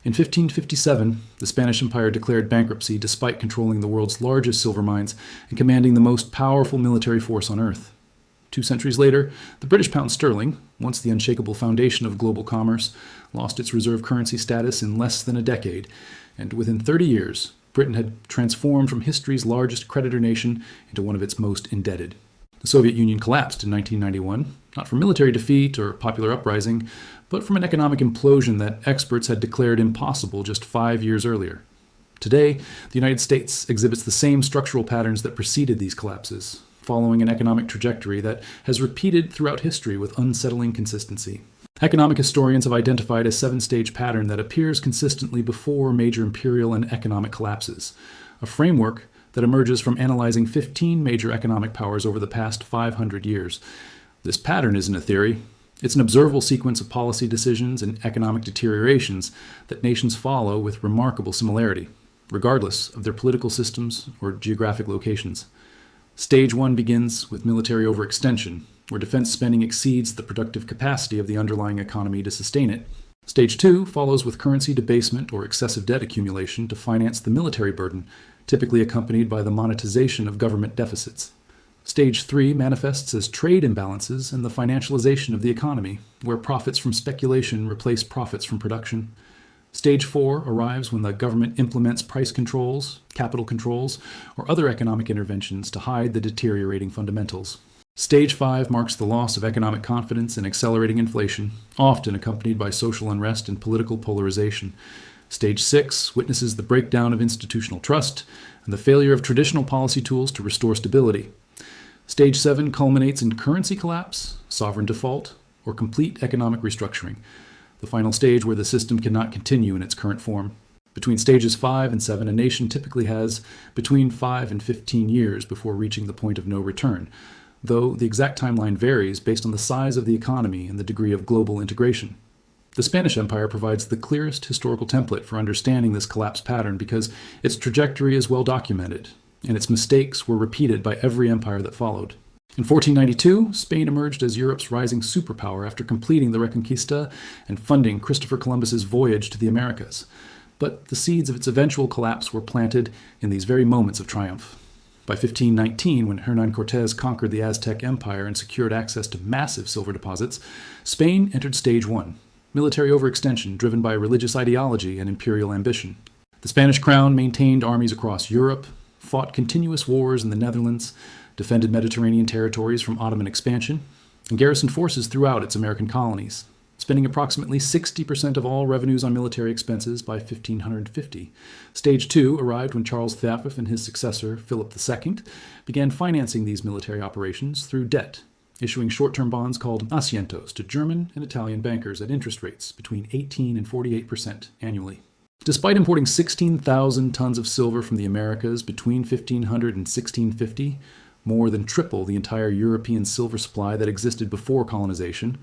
In 1557, the Spanish Empire declared bankruptcy despite controlling the world's largest silver mines and commanding the most powerful military force on Earth. 2 centuries later, the British pound sterling, once the unshakable foundation of global commerce, lost its reserve currency status in less than a decade, and within 30 years, Britain had transformed from history's largest creditor nation into one of its most indebted. The Soviet Union collapsed in 1991, not from military defeat or popular uprising, but from an economic implosion that experts had declared impossible just 5 years earlier. Today, the United States exhibits the same structural patterns that preceded these collapses, following an economic trajectory that has repeated throughout history with unsettling consistency. Economic historians have identified a 7-stage pattern that appears consistently before major imperial and economic collapses, a framework that emerges from analyzing 15 major economic powers over the past 500 years. This pattern isn't a theory. It's an observable sequence of policy decisions and economic deteriorations that nations follow with remarkable similarity, regardless of their political systems or geographic locations. Stage 1 begins with military overextension, where defense spending exceeds the productive capacity of the underlying economy to sustain it. Stage 2 follows with currency debasement or excessive debt accumulation to finance the military burden, typically accompanied by the monetization of government deficits. Stage 3 manifests as trade imbalances and the financialization of the economy, where profits from speculation replace profits from production. Stage 4 arrives when the government implements price controls, capital controls, or other economic interventions to hide the deteriorating fundamentals. Stage 5 marks the loss of economic confidence and accelerating inflation, often accompanied by social unrest and political polarization. Stage 6 witnesses the breakdown of institutional trust and the failure of traditional policy tools to restore stability. Stage 7 culminates in currency collapse, sovereign default, or complete economic restructuring, the final stage where the system cannot continue in its current form. Between stages 5 and 7, a nation typically has between 5 and 15 years before reaching the point of no return, though the exact timeline varies based on the size of the economy and the degree of global integration. The Spanish Empire provides the clearest historical template for understanding this collapse pattern because its trajectory is well documented, and its mistakes were repeated by every empire that followed. In 1492, Spain emerged as Europe's rising superpower after completing the Reconquista and funding Christopher Columbus's voyage to the Americas. But the seeds of its eventual collapse were planted in these very moments of triumph. By 1519, when Hernán Cortés conquered the Aztec Empire and secured access to massive silver deposits, Spain entered stage 1, military overextension driven by religious ideology and imperial ambition. The Spanish crown maintained armies across Europe, fought continuous wars in the Netherlands, defended Mediterranean territories from Ottoman expansion, and garrisoned forces throughout its American colonies, spending approximately 60% of all revenues on military expenses by 1550. Stage 2 arrived when Charles V and his successor, Philip II, began financing these military operations through debt, issuing short-term bonds called asientos to German and Italian bankers at interest rates between 18 and 48% annually. Despite importing 16,000 tons of silver from the Americas between 1500 and 1650, more than triple the entire European silver supply that existed before colonization,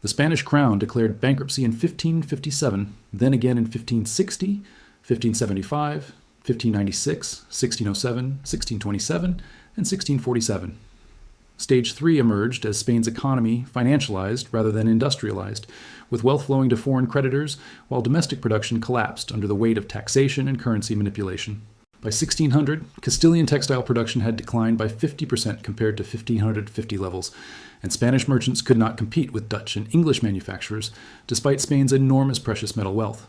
the Spanish crown declared bankruptcy in 1557, then again in 1560, 1575, 1596, 1607, 1627, and 1647. Stage 3 emerged as Spain's economy financialized rather than industrialized, with wealth flowing to foreign creditors while domestic production collapsed under the weight of taxation and currency manipulation. By 1600, Castilian textile production had declined by 50% compared to 1550 levels, and Spanish merchants could not compete with Dutch and English manufacturers despite Spain's enormous precious metal wealth.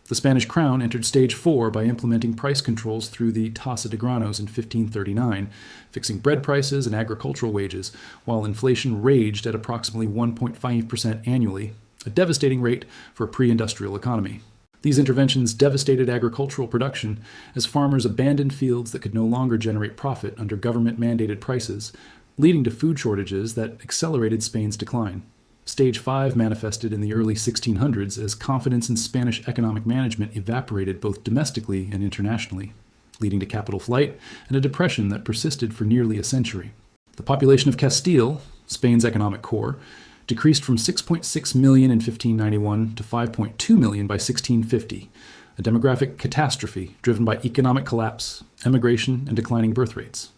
The Spanish crown entered stage 4 by implementing price controls through the Tasa de Granos in 1539, fixing bread prices and agricultural wages, while inflation raged at approximately 1.5% annually, a devastating rate for a pre-industrial economy. These interventions devastated agricultural production as farmers abandoned fields that could no longer generate profit under government-mandated prices, leading to food shortages that accelerated Spain's decline. Stage 5 manifested in the early 1600s as confidence in Spanish economic management evaporated both domestically and internationally, leading to capital flight and a depression that persisted for nearly a century. The population of Castile, Spain's economic core, decreased from 6.6 million in 1591 to 5.2 million by 1650, a demographic catastrophe driven by economic collapse, emigration, and declining birth rates.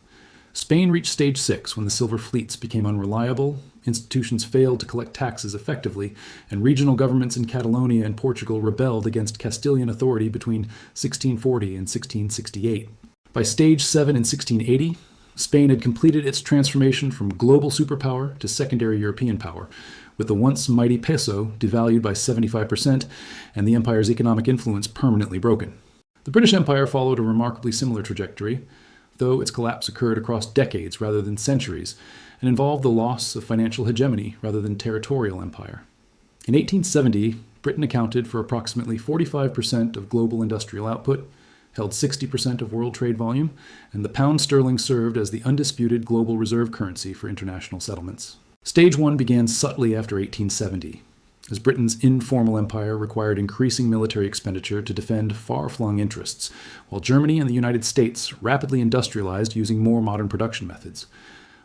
Spain reached stage 6 when the silver fleets became unreliable, institutions failed to collect taxes effectively, and regional governments in Catalonia and Portugal rebelled against Castilian authority between 1640 and 1668. By stage 7 in 1680, Spain had completed its transformation from global superpower to secondary European power, with the once mighty peso devalued by 75% and the empire's economic influence permanently broken. The British Empire followed a remarkably similar trajectory, though its collapse occurred across decades rather than centuries, and involved the loss of financial hegemony rather than territorial empire. In 1870, Britain accounted for approximately 45% of global industrial output, held 60% of world trade volume, and the pound sterling served as the undisputed global reserve currency for international settlements. Stage 1 began subtly after 1870, as Britain's informal empire required increasing military expenditure to defend far-flung interests, while Germany and the United States rapidly industrialized using more modern production methods.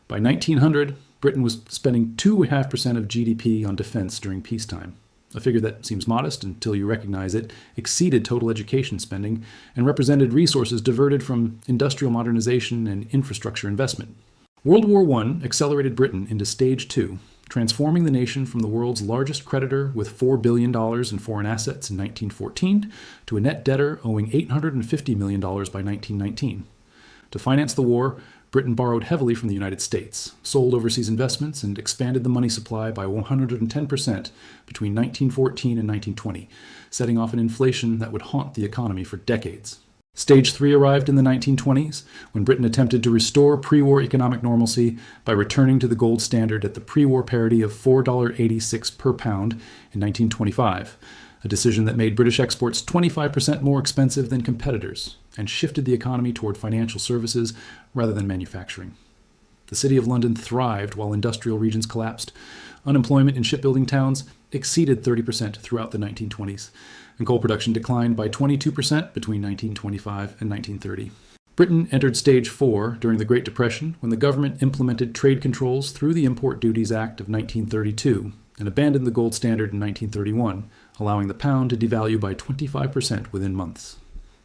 By 1900, Britain was spending 2.5% of GDP on defense during peacetime. A figure that seems modest until you recognize it exceeded total education spending and represented resources diverted from industrial modernization and infrastructure investment. World War I accelerated Britain into stage 2, transforming the nation from the world's largest creditor with $4 billion in foreign assets in 1914 to a net debtor owing $850 million by 1919. To finance the war, Britain borrowed heavily from the United States, sold overseas investments, and expanded the money supply by 110% between 1914 and 1920, setting off an inflation that would haunt the economy for decades. Stage 3 arrived in the 1920s, when Britain attempted to restore pre-war economic normalcy by returning to the gold standard at the pre-war parity of $4.86 per pound in 1925, a decision that made British exports 25% more expensive than competitors and shifted the economy toward financial services rather than manufacturing. The City of London thrived while industrial regions collapsed. Unemployment in shipbuilding towns exceeded 30% throughout the 1920s, and coal production declined by 22% between 1925 and 1930. Britain entered stage 4 during the Great Depression when the government implemented trade controls through the Import Duties Act of 1932 and abandoned the gold standard in 1931, allowing the pound to devalue by 25% within months.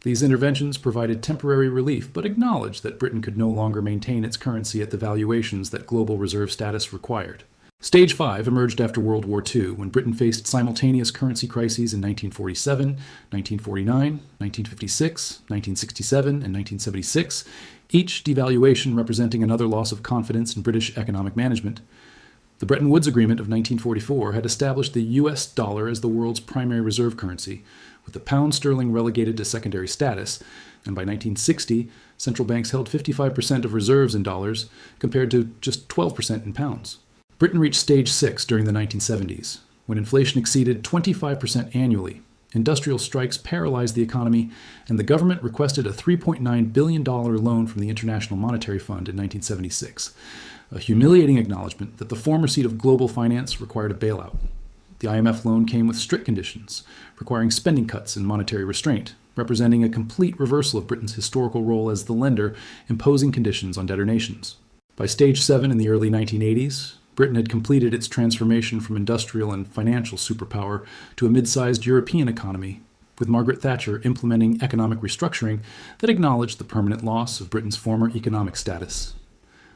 These interventions provided temporary relief, but acknowledged that Britain could no longer maintain its currency at the valuations that global reserve status required. Stage 5 emerged after World War II, when Britain faced simultaneous currency crises in 1947, 1949, 1956, 1967, and 1976, each devaluation representing another loss of confidence in British economic management. The Bretton Woods Agreement of 1944 had established the US dollar as the world's primary reserve currency, with the pound sterling relegated to secondary status, and by 1960, central banks held 55% of reserves in dollars compared to just 12% in pounds. Britain reached stage 6 during the 1970s, when inflation exceeded 25% annually. Industrial strikes paralyzed the economy, and the government requested a $3.9 billion loan from the International Monetary Fund in 1976, a humiliating acknowledgement that the former seat of global finance required a bailout. The IMF loan came with strict conditions, requiring spending cuts and monetary restraint, representing a complete reversal of Britain's historical role as the lender, imposing conditions on debtor nations. By stage 7 in the early 1980s, Britain had completed its transformation from industrial and financial superpower to a mid-sized European economy, with Margaret Thatcher implementing economic restructuring that acknowledged the permanent loss of Britain's former economic status.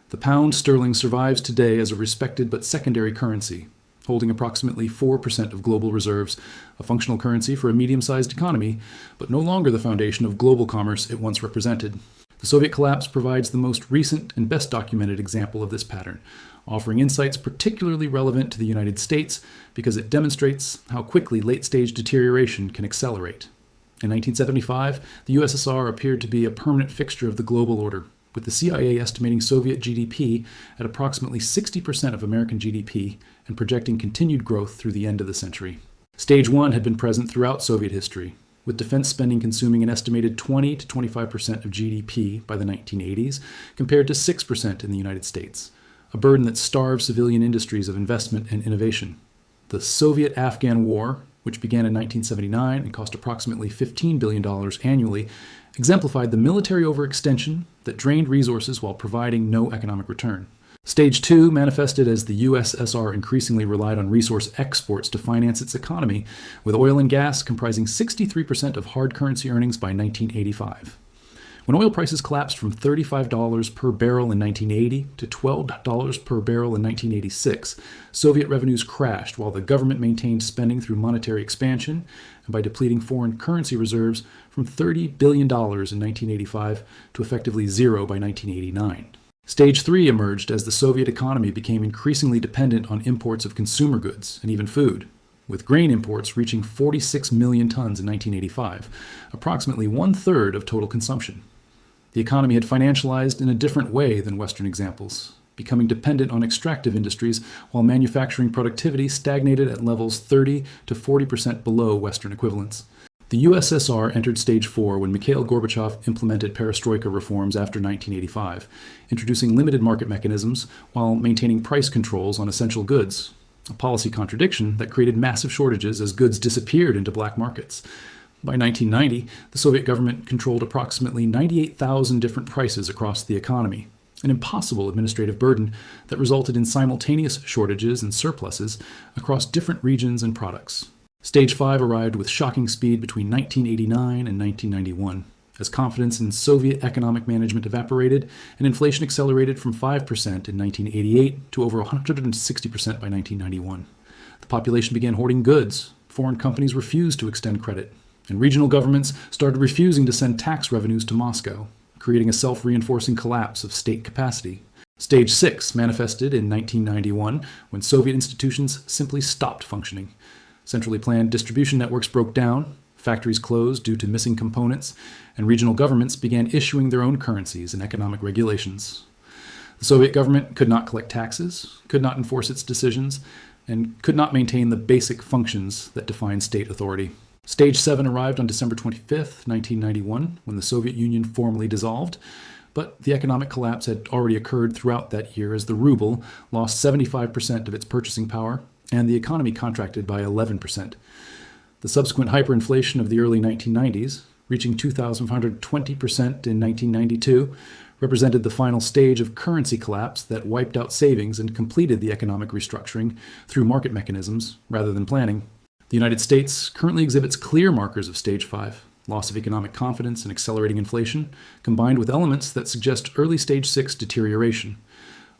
The pound sterling survives today as a respected but secondary currency, holding approximately 4% of global reserves, a functional currency for a medium-sized economy, but no longer the foundation of global commerce it once represented. The Soviet collapse provides the most recent and best documented example of this pattern, offering insights particularly relevant to the United States because it demonstrates how quickly late-stage deterioration can accelerate. In 1975, the USSR appeared to be a permanent fixture of the global order, with the CIA estimating Soviet GDP at approximately 60% of American GDP and projecting continued growth through the end of the century. Stage 1 had been present throughout Soviet history, with defense spending consuming an estimated 20 to 25% of GDP by the 1980s, compared to 6% in the United States, a burden that starved civilian industries of investment and innovation. The Soviet-Afghan War, which began in 1979 and cost approximately $15 billion annually, exemplified the military overextension that drained resources while providing no economic return. Stage 2 manifested as the USSR increasingly relied on resource exports to finance its economy, with oil and gas comprising 63% of hard currency earnings by 1985. When oil prices collapsed from $35 per barrel in 1980 to $12 per barrel in 1986, Soviet revenues crashed while the government maintained spending through monetary expansion and by depleting foreign currency reserves from $30 billion in 1985 to effectively zero by 1989. Stage 3 emerged as the Soviet economy became increasingly dependent on imports of consumer goods and even food, with grain imports reaching 46 million tons in 1985, approximately one-third of total consumption. The economy had financialized in a different way than Western examples, becoming dependent on extractive industries while manufacturing productivity stagnated at levels 30 to 40% below Western equivalents. The USSR entered Stage 4 when Mikhail Gorbachev implemented perestroika reforms after 1985, introducing limited market mechanisms while maintaining price controls on essential goods, a policy contradiction that created massive shortages as goods disappeared into black markets. By 1990, the Soviet government controlled approximately 98,000 different prices across the economy, an impossible administrative burden that resulted in simultaneous shortages and surpluses across different regions and products. Stage 5 arrived with shocking speed between 1989 and 1991, as confidence in Soviet economic management evaporated and inflation accelerated from 5% in 1988 to over 160% by 1991. The population began hoarding goods, foreign companies refused to extend credit, and regional governments started refusing to send tax revenues to Moscow, creating a self-reinforcing collapse of state capacity. Stage 6 manifested in 1991 when Soviet institutions simply stopped functioning. Centrally planned distribution networks broke down, factories closed due to missing components, and regional governments began issuing their own currencies and economic regulations. The Soviet government could not collect taxes, could not enforce its decisions, and could not maintain the basic functions that define state authority. Stage 7 arrived on December 25, 1991, when the Soviet Union formally dissolved, but the economic collapse had already occurred throughout that year as the ruble lost 75% of its purchasing power and the economy contracted by 11%. The subsequent hyperinflation of the early 1990s, reaching 2,520% in 1992, represented the final stage of currency collapse that wiped out savings and completed the economic restructuring through market mechanisms rather than planning. The United States currently exhibits clear markers of Stage 5, loss of economic confidence and accelerating inflation, combined with elements that suggest early Stage 6 deterioration.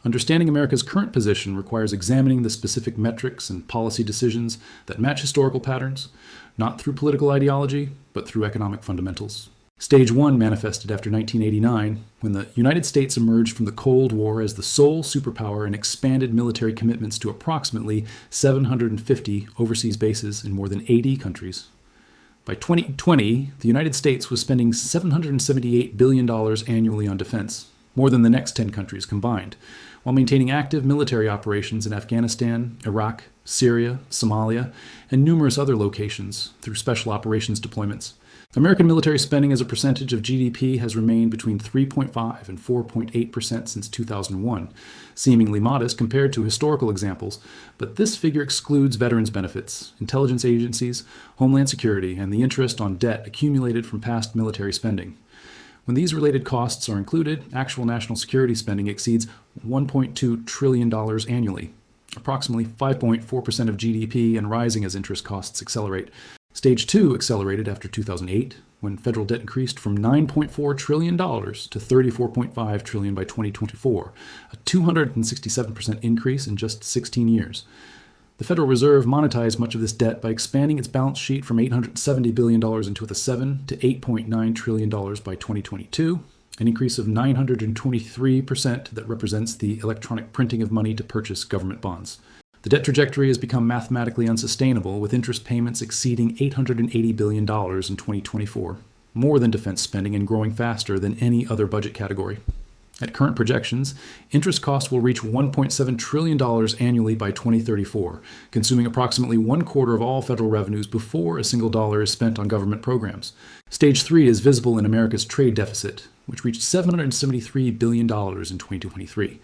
Understanding America's current position requires examining the specific metrics and policy decisions that match historical patterns, not through political ideology, but through economic fundamentals. Stage 1 manifested after 1989, when the United States emerged from the Cold War as the sole superpower and expanded military commitments to approximately 750 overseas bases in more than 80 countries. By 2020, the United States was spending $778 billion annually on defense, more than the next 10 countries combined, while maintaining active military operations in Afghanistan, Iraq, Syria, Somalia, and numerous other locations through special operations deployments. American military spending as a percentage of GDP has remained between 3.5 and 4.8% since 2001, seemingly modest compared to historical examples, but this figure excludes veterans' benefits, intelligence agencies, homeland security, and the interest on debt accumulated from past military spending. When these related costs are included, actual national security spending exceeds $1.2 trillion annually, approximately 5.4% of GDP and rising as interest costs accelerate. Stage 2 accelerated after 2008, when federal debt increased from $9.4 trillion to $34.5 trillion by 2024, a 267% increase in just 16 years. The Federal Reserve monetized much of this debt by expanding its balance sheet from $870 billion in 2007 to $8.9 trillion by 2022, an increase of 923% that represents the electronic printing of money to purchase government bonds. The debt trajectory has become mathematically unsustainable, with interest payments exceeding $880 billion in 2024, more than defense spending and growing faster than any other budget category. At current projections, interest costs will reach $1.7 trillion annually by 2034, consuming approximately 1/4 of all federal revenues before a single dollar is spent on government programs. Stage 3 is visible in America's trade deficit, which reached $773 billion in 2023.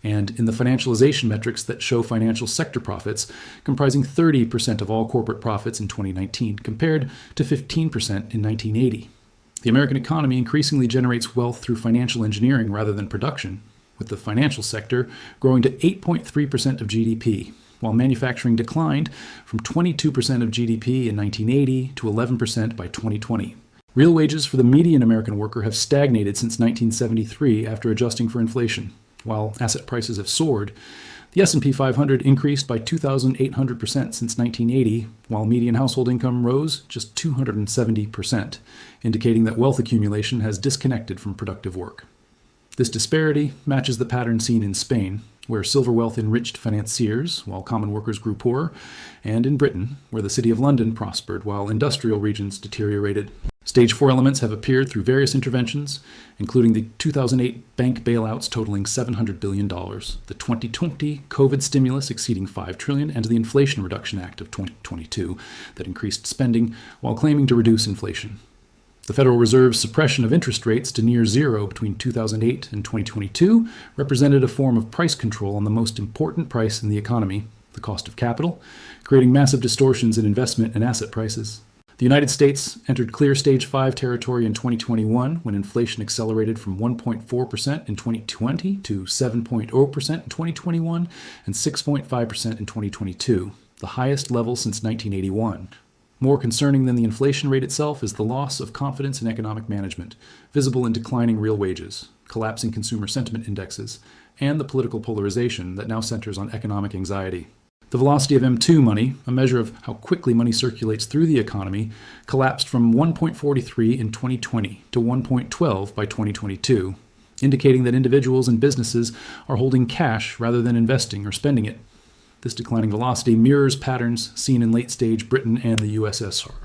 And in the financialization metrics that show financial sector profits, comprising 30% of all corporate profits in 2019, compared to 15% in 1980. The American economy increasingly generates wealth through financial engineering rather than production, with the financial sector growing to 8.3% of GDP, while manufacturing declined from 22% of GDP in 1980 to 11% by 2020. Real wages for the median American worker have stagnated since 1973 after adjusting for inflation. While asset prices have soared, the S&P 500 increased by 2,800% since 1980, while median household income rose just 270%, indicating that wealth accumulation has disconnected from productive work. This disparity matches the pattern seen in Spain, where silver wealth enriched financiers while common workers grew poorer, and in Britain, where the City of London prospered while industrial regions deteriorated. Stage 4 elements have appeared through various interventions, including the 2008 bank bailouts totaling $700 billion, the 2020 COVID stimulus exceeding $5 trillion, and the Inflation Reduction Act of 2022 that increased spending while claiming to reduce inflation. The Federal Reserve's suppression of interest rates to near zero between 2008 and 2022 represented a form of price control on the most important price in the economy, the cost of capital, creating massive distortions in investment and asset prices. The United States entered clear Stage 5 territory in 2021 when inflation accelerated from 1.4% in 2020 to 7.0% in 2021 and 6.5% in 2022, the highest level since 1981. More concerning than the inflation rate itself is the loss of confidence in economic management, visible in declining real wages, collapsing consumer sentiment indexes, and the political polarization that now centers on economic anxiety. The velocity of M2 money, a measure of how quickly money circulates through the economy, collapsed from 1.43 in 2020 to 1.12 by 2022, indicating that individuals and businesses are holding cash rather than investing or spending it. This declining velocity mirrors patterns seen in late-stage Britain and the USSR,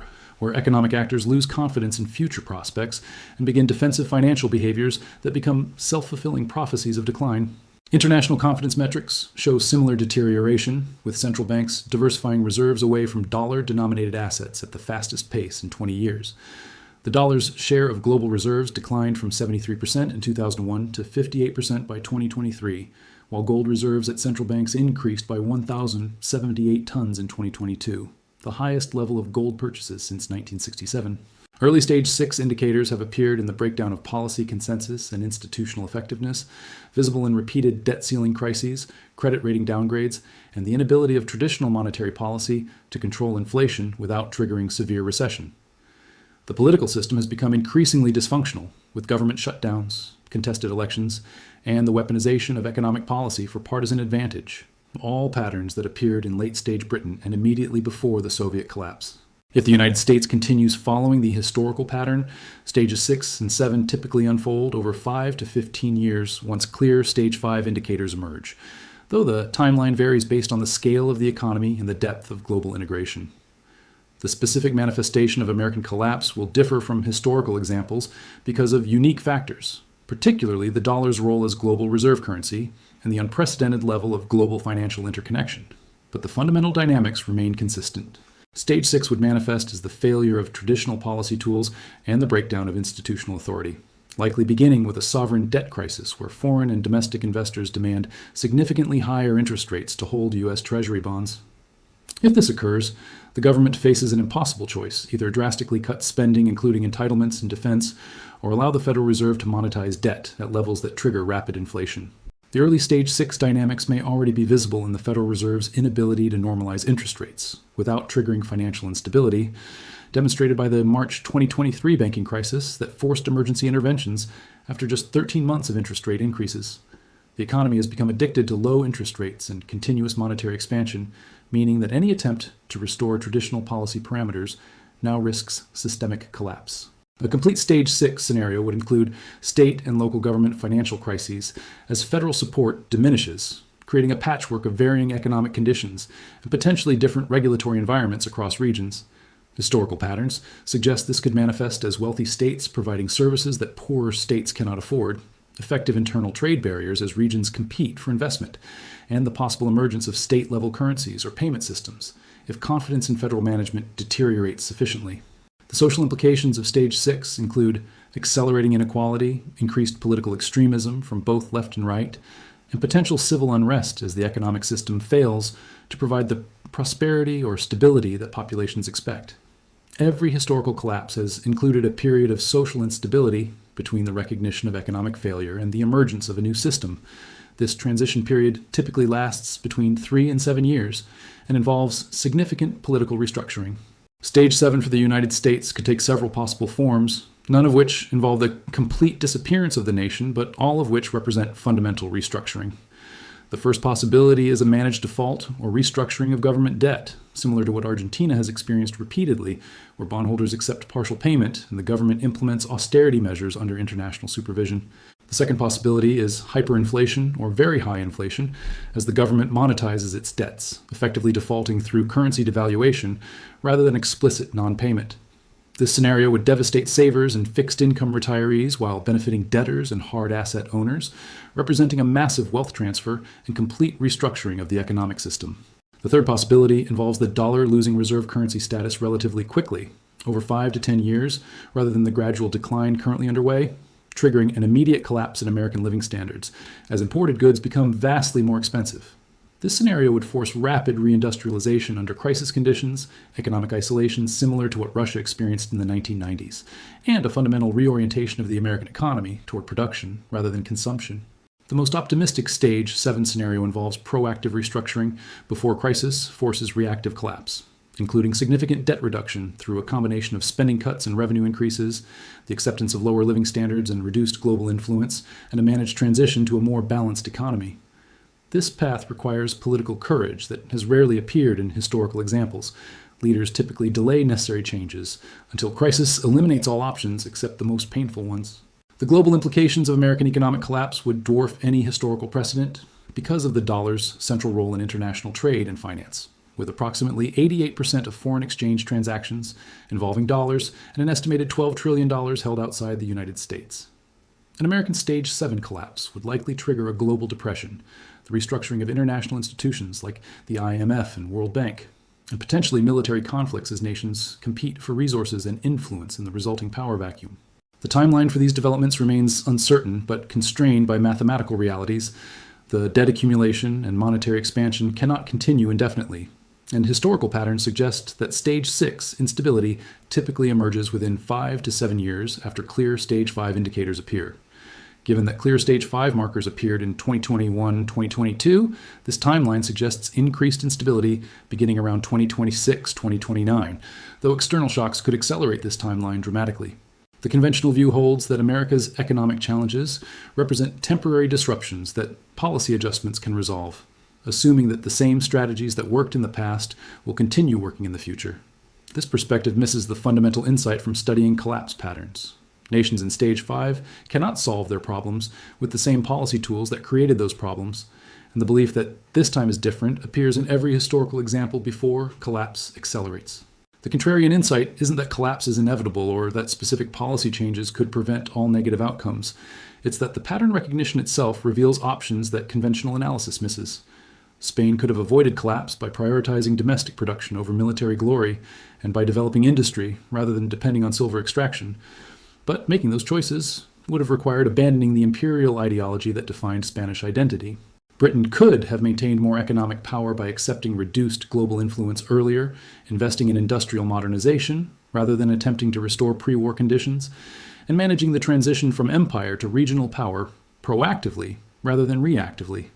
where economic actors lose confidence in future prospects and begin defensive financial behaviors that become self-fulfilling prophecies of decline. International confidence metrics show similar deterioration, with central banks diversifying reserves away from dollar-denominated assets at the fastest pace in 20 years. The dollar's share of global reserves declined from 73% in 2001 to 58% by 2023, while gold reserves at central banks increased by 1,078 tons in 2022, the highest level of gold purchases since 1967. Early Stage 6 indicators have appeared in the breakdown of policy consensus and institutional effectiveness, visible in repeated debt ceiling crises, credit rating downgrades, and the inability of traditional monetary policy to control inflation without triggering severe recession. The political system has become increasingly dysfunctional, with government shutdowns, contested elections, and the weaponization of economic policy for partisan advantage, all patterns that appeared in late-stage Britain and immediately before the Soviet collapse. If the United States continues following the historical pattern, Stages 6 and 7 typically unfold over 5 to 15 years once clear Stage 5 indicators emerge, though the timeline varies based on the scale of the economy and the depth of global integration. The specific manifestation of American collapse will differ from historical examples because of unique factors, particularly the dollar's role as global reserve currency and the unprecedented level of global financial interconnection. But the fundamental dynamics remain consistent. Stage 6 would manifest as the failure of traditional policy tools and the breakdown of institutional authority, likely beginning with a sovereign debt crisis where foreign and domestic investors demand significantly higher interest rates to hold U.S. Treasury bonds. If this occurs, the government faces an impossible choice: either drastically cut spending, including entitlements and defense, or allow the Federal Reserve to monetize debt at levels that trigger rapid inflation. The early Stage 6 dynamics may already be visible in the Federal Reserve's inability to normalize interest rates without triggering financial instability, demonstrated by the March 2023 banking crisis that forced emergency interventions after just 13 months of interest rate increases. The economy has become addicted to low interest rates and continuous monetary expansion, meaning that any attempt to restore traditional policy parameters now risks systemic collapse. A complete Stage 6 scenario would include state and local government financial crises as federal support diminishes, creating a patchwork of varying economic conditions and potentially different regulatory environments across regions. Historical patterns suggest this could manifest as wealthy states providing services that poorer states cannot afford, effective internal trade barriers as regions compete for investment, and the possible emergence of state-level currencies or payment systems if confidence in federal management deteriorates sufficiently. The social implications of Stage 6 include accelerating inequality, increased political extremism from both left and right, and potential civil unrest as the economic system fails to provide the prosperity or stability that populations expect. Every historical collapse has included a period of social instability between the recognition of economic failure and the emergence of a new system. This transition period typically lasts between 3 and 7 years and involves significant political restructuring. Stage 7 for the United States could take several possible forms, none of which involve the complete disappearance of the nation, but all of which represent fundamental restructuring. The first possibility is a managed default or restructuring of government debt, similar to what Argentina has experienced repeatedly, where bondholders accept partial payment and the government implements austerity measures under international supervision. The second possibility is hyperinflation or very high inflation, as the government monetizes its debts, effectively defaulting through currency devaluation rather than explicit non-payment. This scenario would devastate savers and fixed-income retirees while benefiting debtors and hard asset owners, representing a massive wealth transfer and complete restructuring of the economic system. The third possibility involves the dollar losing reserve currency status relatively quickly, over 5 to 10 years, rather than the gradual decline currently underway, triggering an immediate collapse in American living standards, as imported goods become vastly more expensive. This scenario would force rapid reindustrialization under crisis conditions, economic isolation similar to what Russia experienced in the 1990s, and a fundamental reorientation of the American economy toward production rather than consumption. The most optimistic Stage 7 scenario involves proactive restructuring before crisis forces reactive collapse, including significant debt reduction through a combination of spending cuts and revenue increases, the acceptance of lower living standards and reduced global influence, and a managed transition to a more balanced economy. This path requires political courage that has rarely appeared in historical examples. Leaders typically delay necessary changes until crisis eliminates all options except the most painful ones. The global implications of American economic collapse would dwarf any historical precedent because of the dollar's central role in international trade and finance, with approximately 88% of foreign exchange transactions involving dollars and an estimated $12 trillion held outside the United States. An American Stage 7 collapse would likely trigger a global depression, the restructuring of international institutions like the IMF and World Bank, and potentially military conflicts as nations compete for resources and influence in the resulting power vacuum. The timeline for these developments remains uncertain, but constrained by mathematical realities. The debt accumulation and monetary expansion cannot continue indefinitely, and historical patterns suggest that Stage 6 instability typically emerges within 5 to 7 years after clear Stage 5 indicators appear. Given that clear Stage 5 markers appeared in 2021-2022, this timeline suggests increased instability beginning around 2026-2029, though external shocks could accelerate this timeline dramatically. The conventional view holds that America's economic challenges represent temporary disruptions that policy adjustments can resolve, assuming that the same strategies that worked in the past will continue working in the future. This perspective misses the fundamental insight from studying collapse patterns. Nations in Stage 5 cannot solve their problems with the same policy tools that created those problems, and the belief that this time is different appears in every historical example before collapse accelerates. The contrarian insight isn't that collapse is inevitable or that specific policy changes could prevent all negative outcomes. It's that the pattern recognition itself reveals options that conventional analysis misses. Spain could have avoided collapse by prioritizing domestic production over military glory and by developing industry rather than depending on silver extraction. But making those choices would have required abandoning the imperial ideology that defined Spanish identity. Britain could have maintained more economic power by accepting reduced global influence earlier, investing in industrial modernization rather than attempting to restore pre-war conditions, and managing the transition from empire to regional power proactively rather than reactively.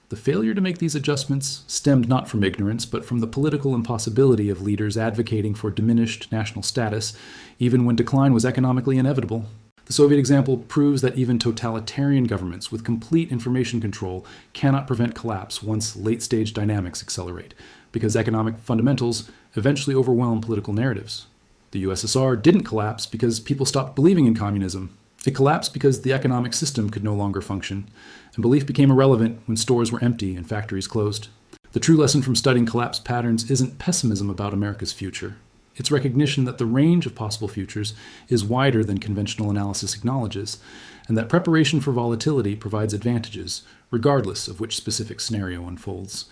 The failure to make these adjustments stemmed not from ignorance, but from the political impossibility of leaders advocating for diminished national status, even when decline was economically inevitable. The Soviet example proves that even totalitarian governments with complete information control cannot prevent collapse once late-stage dynamics accelerate, because economic fundamentals eventually overwhelm political narratives. The USSR didn't collapse because people stopped believing in communism. It collapsed because the economic system could no longer function, and belief became irrelevant when stores were empty and factories closed. The true lesson from studying collapse patterns isn't pessimism about America's future. It's recognition that the range of possible futures is wider than conventional analysis acknowledges, and that preparation for volatility provides advantages, regardless of which specific scenario unfolds.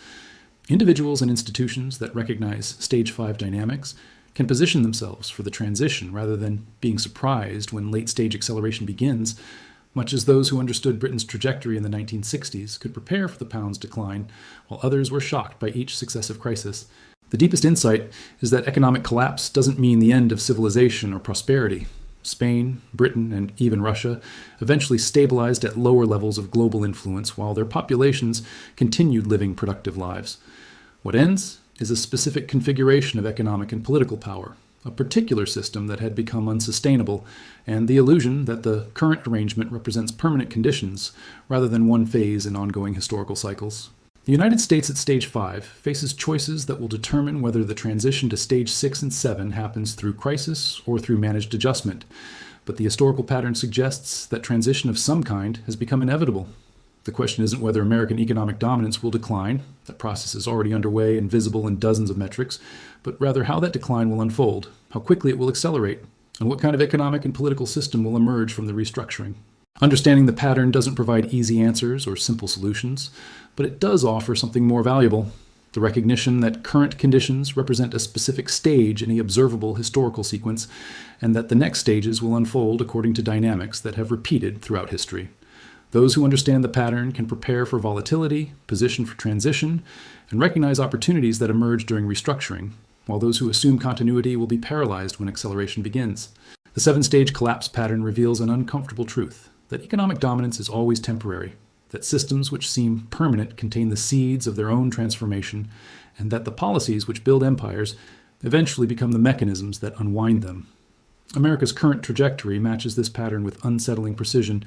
Individuals and institutions that recognize Stage 5 dynamics can position themselves for the transition rather than being surprised when late-stage acceleration begins, much as those who understood Britain's trajectory in the 1960s could prepare for the pound's decline, while others were shocked by each successive crisis. The deepest insight is that economic collapse doesn't mean the end of civilization or prosperity. Spain, Britain, and even Russia eventually stabilized at lower levels of global influence while their populations continued living productive lives. What ends is a specific configuration of economic and political power, a particular system that had become unsustainable, and the illusion that the current arrangement represents permanent conditions rather than one phase in ongoing historical cycles. The United States at stage 5 faces choices that will determine whether the transition to stage 6 and 7 happens through crisis or through managed adjustment, but the historical pattern suggests that transition of some kind has become inevitable. The question isn't whether American economic dominance will decline, that process is already underway and visible in dozens of metrics, but rather how that decline will unfold, how quickly it will accelerate, and what kind of economic and political system will emerge from the restructuring. Understanding the pattern doesn't provide easy answers or simple solutions, but it does offer something more valuable: the recognition that current conditions represent a specific stage in the observable historical sequence, and that the next stages will unfold according to dynamics that have repeated throughout history. Those who understand the pattern can prepare for volatility, position for transition, and recognize opportunities that emerge during restructuring, while those who assume continuity will be paralyzed when acceleration begins. The 7-stage collapse pattern reveals an uncomfortable truth: that economic dominance is always temporary, that systems which seem permanent contain the seeds of their own transformation, and that the policies which build empires eventually become the mechanisms that unwind them. America's current trajectory matches this pattern with unsettling precision,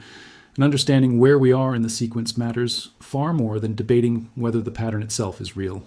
and understanding where we are in the sequence matters far more than debating whether the pattern itself is real.